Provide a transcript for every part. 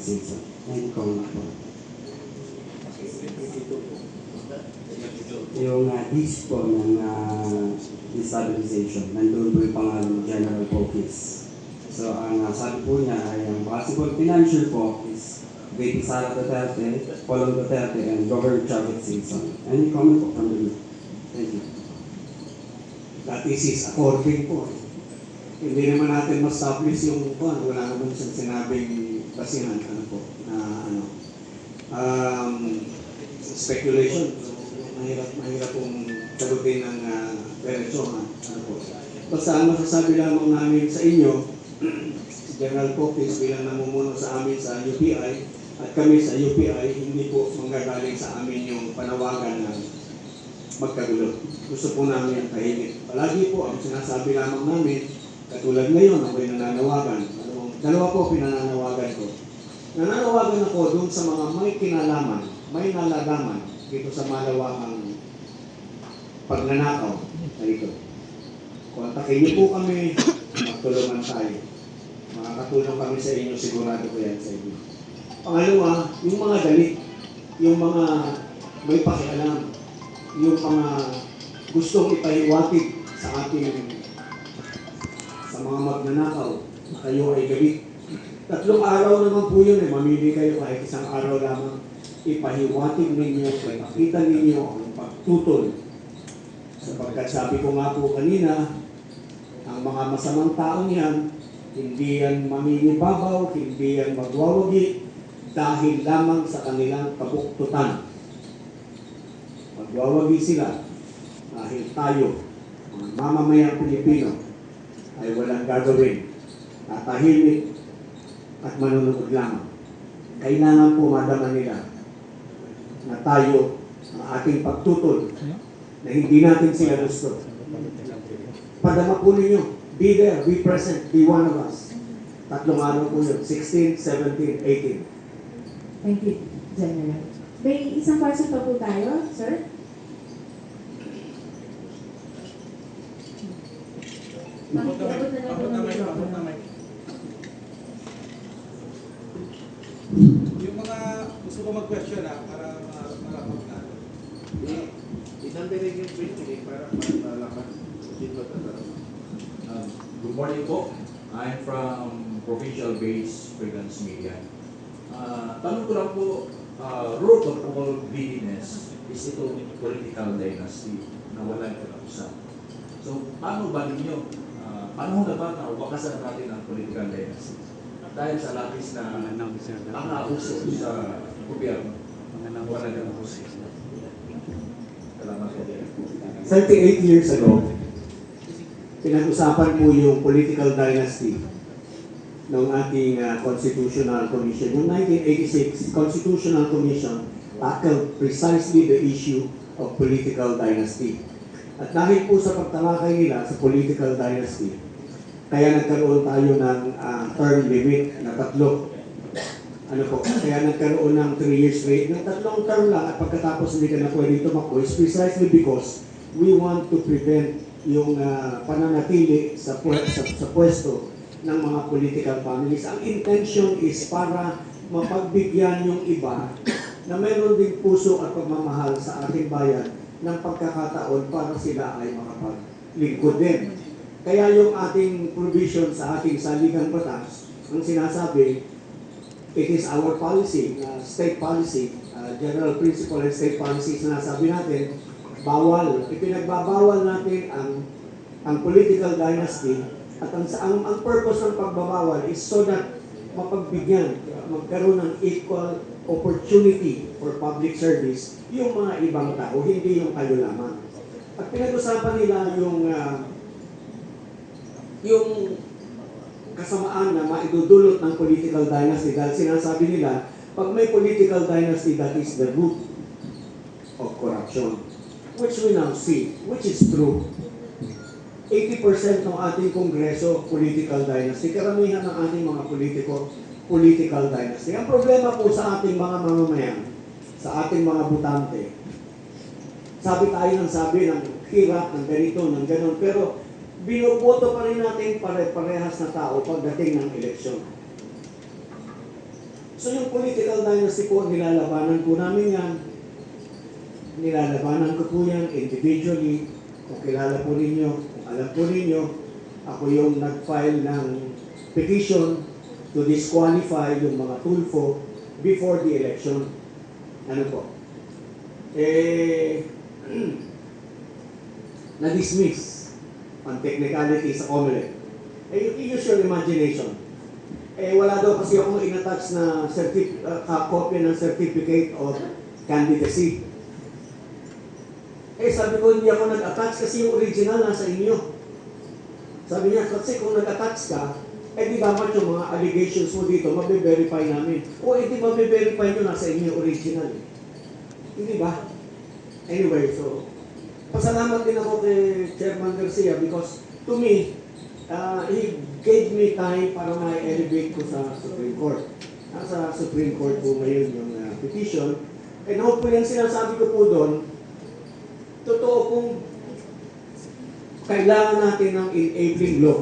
season. Thank you, Congressman po. Yung east po ng destabilization, nandun po yung pangalan General Focus. So ang sabi po niya ay ang possible financial po is VP Sara Duterte, Paulo Duterte, and Governor Chavez Singson. Any comment po from the Thank you. That is according po. Hindi naman natin ma-establish yung kung wala naman siyang sinabing basihan speculation. Mahirap pong sagutin ng diretso. Basta ang masasabi lamang namin sa inyo, si General Focus bilang namumuno sa amin sa UPI at kami sa UPI, hindi po manggagaling sa amin yung panawagan ng magkagulo. Gusto po namin tahimik. Palagi po ang sinasabi lamang namin, katulad ngayon ako'y nananawagan. Dalawa po pinananawagan ko. Nananawagan ako dun sa mga may kinalaman, may nalalaman dito sa malawakang pagnanakaw na ito. Kontakin niyo po kami, magtulungan tayo. Makakatulong kami sa inyo, sigurado ko yan sa inyo. Pangalawa, yung mga galit, yung mga may pakialam, yung mga gustong ipahiwatig sa ating sa mga magnanakaw na kayo ay galit. 3 araw naman po yun mamili kayo kahit 1 araw lamang. Ipahiwatig ninyo, ipakita ninyo ang pagtutol. Sapagkat sabi ko nga po kanina, ang mga masamang taong yan, hindi yan maminibabaw, hindi yan magwawagi, dahil lamang sa kanilang kabuktutan. Magwawagi sila dahil tayo, mga mamamayang Pilipino, ay walang gagawin, tatahimik at manunod lamang. Kailangan po madama nila na tayo ang ating pagtutol na hindi natin sila gusto. Padama po ninyo, be there, be present, be one of us. 3 araw po yun, 16, 17, 18. Thank you, General. May isang person pa po tayo, sir? Makikiabot na lang po ng microphone. Yung mga gusto ko mag-question para malapag na. Isang direct yung question para malaman. Good morning po. I'm from Provincial Base Freelance Media. Tanong ko lang po, root of all greediness is itong political dynasty na wala yung kausap. So, paano ba ninyo? Paano na ba na wakasan natin ang political dynasty? Dahil sa labis na ang nauso sa gobyerno. Wala ng uso. Salamat po. 38 years ago, pinag-usapan po yung political dynasty ng ating Constitutional Commission. Yung 1986 Constitutional Commission tackled precisely the issue of political dynasty. At dahil po sa pagtalakay nila sa political dynasty, kaya nagkaroon tayo ng term limit na 3. Kaya nagkaroon ng 3 years rate ng 3 term lang at pagkatapos hindi ka na pwede tumakbo is precisely because we want to prevent yung pananatili sa pwesto ng mga political families. Ang intention is para mapagbigyan yung iba na mayroon ding puso at pagmamahal sa ating bayan ng pagkakataon para sila ay makapaglingkod din. Kaya yung ating provision sa ating saligang batas, ang sinasabi, it is our policy, state policy, general principle and state policy, sinasabi natin, bawal, ipinagbabawal natin ang political dynasty at ang purpose ng pagbabawal is so that mapagbigyan, magkaroon ng equal opportunity for public service yung mga ibang tao, hindi yung kayo lamang. At pinag-usapan nila yung kasamaan na maidudulot ng political dynasty dahil sinasabi nila, pag may political dynasty, that is the root of corruption. Which we now see, which is true. 80% ng ating kongreso, political dynasty. Karamihan ng ating mga politiko, political dynasty. Ang problema po sa ating mga mamamayan, sa ating mga butante, sabi tayo ng sabi ng hirap, ng ganito, ng ganon, pero binoboto pa rin natin pare-parehas na tao pagdating ng eleksyon. So yung political dynasty po, nilalabanan po namin yan. Nilalabanan ko po yan individually. Kung kilala po ninyo, kung alam po ninyo, ako yung nag-file ng petition to disqualify yung mga Tulfo before the election. Ano po? Na-dismiss ang technicality sa COMELEC. Use your imagination. Wala daw kasi akong in-attach na copy ng certificate of candidacy. Sabi ko, hindi ako nag-attach kasi yung original nasa inyo. Sabi niya, kasi kung nag-attach ka, di dapat yung mga allegations mo dito, mabe-verify namin. O di mabe-verify nyo nasa inyo original. Hindi ba? Anyway, so, pasalamat din ako kay Chairman Garcia because to me, he gave me time para ma-elevate ko sa Supreme Court. Nasa Supreme Court po ngayon yung petition. And hopefully, ang sinasabi ko po doon, totoo pong kailangan natin ng enabling law.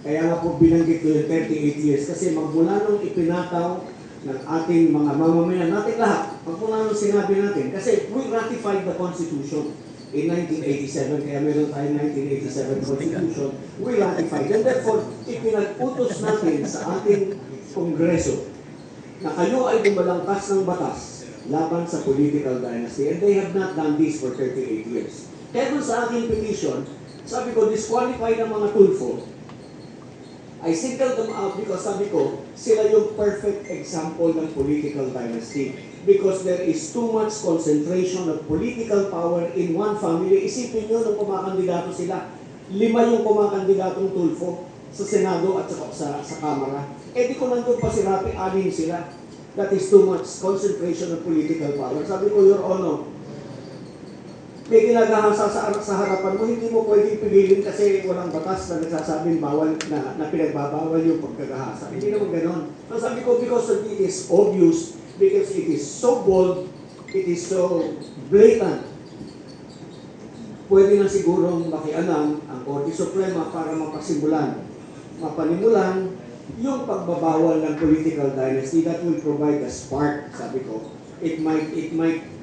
Kaya nga po binanggit ko yung 38 years kasi magmula nung ipinataw ng ating mga mamamayan, natin lahat, magmula nung sinabi natin, kasi we ratified the Constitution in 1987, kaya meron tayong 1987 Constitution, we ratified. And therefore, ipinag-utos natin sa ating Kongreso na kayo ay bumalangkas ng batas laban sa political dynasty. And they have not done this for 38 years. Kaya dun sa aking petition, sabi ko, disqualify ng mga Tulfo. I singled them out because sabi ko, sila yung perfect example ng political dynasty. Because there is too much concentration of political power in one family. Isipin nyo nung kumakandidato sila, 5 yung kumakandidatong Tulfo sa Senado at sa Kamara. Di ko nandun pa si Rapi, 6 sila. That is too much concentration of political power. Sabi ko, Your Honor, may ginagahasa sa harapan mo, hindi mo pwedeng pigilin kasi walang batas na nagsasabing bawal na pinagbabawal yung pagkagahasa. Hindi naman ganon. So sabi ko, because it is obvious, because it is so bold, it is so blatant, pwede na sigurong makialam ang Korte Suprema para mapanimulan yung pagbabawal ng political dynasty that will provide a spark, sabi ko. It might,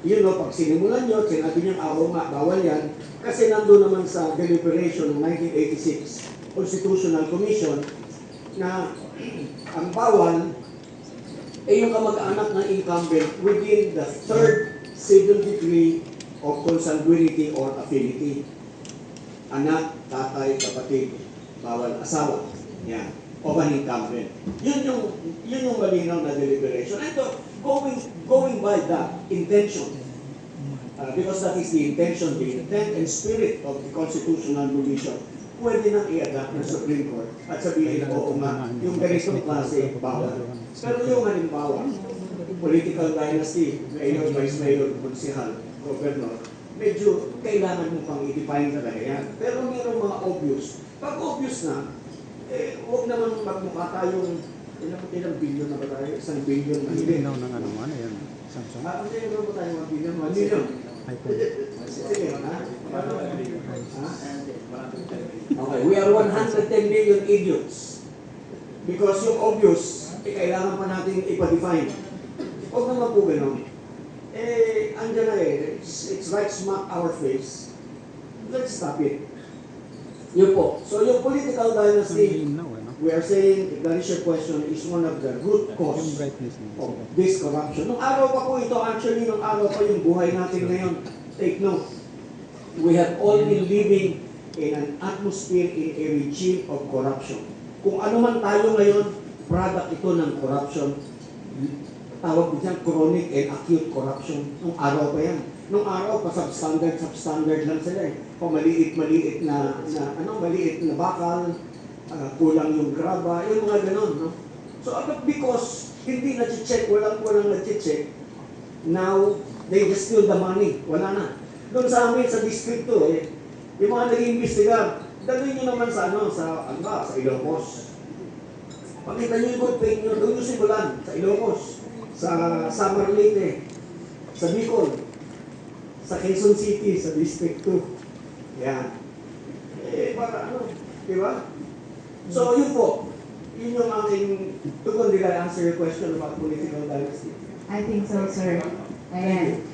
pag sinimulan nyo, sinabi niya, nga, bawal yan, kasi nandun naman sa deliberation ng 1986 Constitutional Commission na ang bawal yung kamag-anak ng incumbent within the 3rd civil degree of consanguinity or affinity. Anak, tatay, kapatid, bawal asawa. Yan. O an incumbent. Yun yung malinaw na deliberation. Ito, going by that intention, because that is the intention, the intent and spirit of the constitutional provision, pwede nang i-adapt ng Supreme Court at sabihin, oo nga, yung ganitong klase, bawal. Pero yung halimbawa, political dynasty, mayor, vice mayor, konsehal, governor, medyo kailangan mo pang i-define talaga yan. Pero mayroong mga obvious. Pag obvious na, huwag naman magmukha tayong ilang billion na ba tayo? 1 billion na hindi. Ano yan? Samsung? Hindi naman ba tayo 1 billion? 1 million. iPhone. Sige, ha? Okay, we are 110 million idiots. Because yung obvious, kailangan pa natin ipa-define. Huwag naman po ganun. Andyan na it's right smack our face. Let's stop it. Yun po. So yung political dynasty, we are saying, if that is your question, is one of the root cause of this corruption. Nung araw pa po ito, actually, nung araw pa yung buhay natin ngayon, take note, we have all been living in an atmosphere, in a regime of corruption. Kung ano man tayo ngayon, product ito ng corruption. Tawag ko dyan, chronic and acute corruption. Nung araw pa yan. Nung araw pa, substandard lang sila eh. Maliit na bakal, kulang yung graba, yung mga ganon, no? So, because hindi na-check, walang na-check, now, they just steal the money. Wala na. Doon sa amin, sa distrito, yung mga nag-iimbestigar, dalhin nyo naman sa Ilocos. Pakita nyo yung good faith nyo, doon nyo simulan, sa Ilocos, sa Samar Leyte, sa Bicol, sa Quezon City, sa District 2. Yan. Para di ba? So, yun po. Yun yung aking tugon. Did I answer your question about political dynasty? I think so, sir. Ayan.